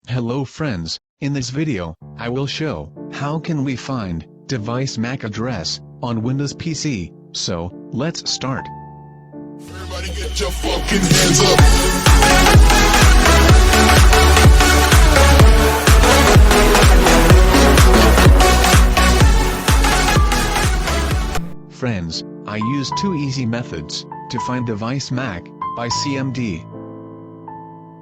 Hello friends, in this video, I will show how can we find device MAC address on Windows PC. So, let's start. Everybody get your fucking hands up. Friends, I use two easy methods to find device MAC by CMD.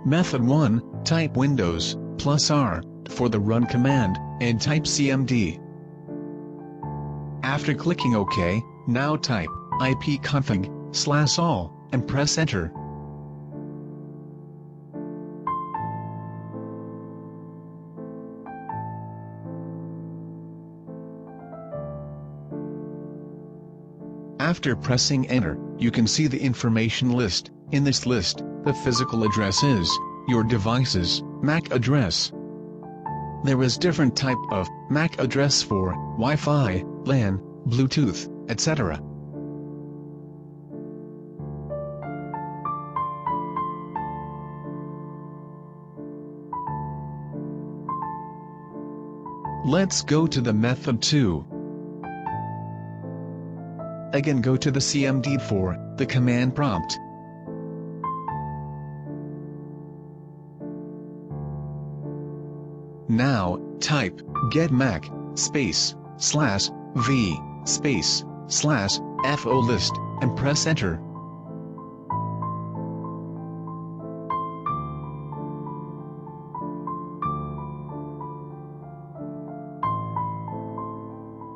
Method 1, type Windows +R for the run command and type CMD. After clicking OK, now type ipconfig/all and press enter. After pressing enter, you can see the information list. In this list, the physical address is your device's MAC address. There is different type of MAC address for Wi-Fi, LAN, Bluetooth, etc. Let's go to the method 2. Again, go to the CMD for the command prompt. Now, type getmac /v /fo list and press enter.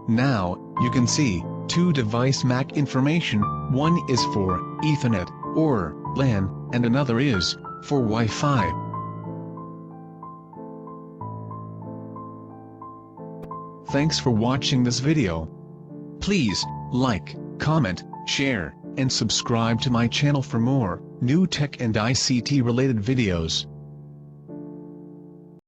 Now, you can see two device MAC information. One is for Ethernet or LAN and another is for Wi-Fi. Thanks for watching this video. Please like, comment, share, and subscribe to my channel for more new tech and ICT related videos.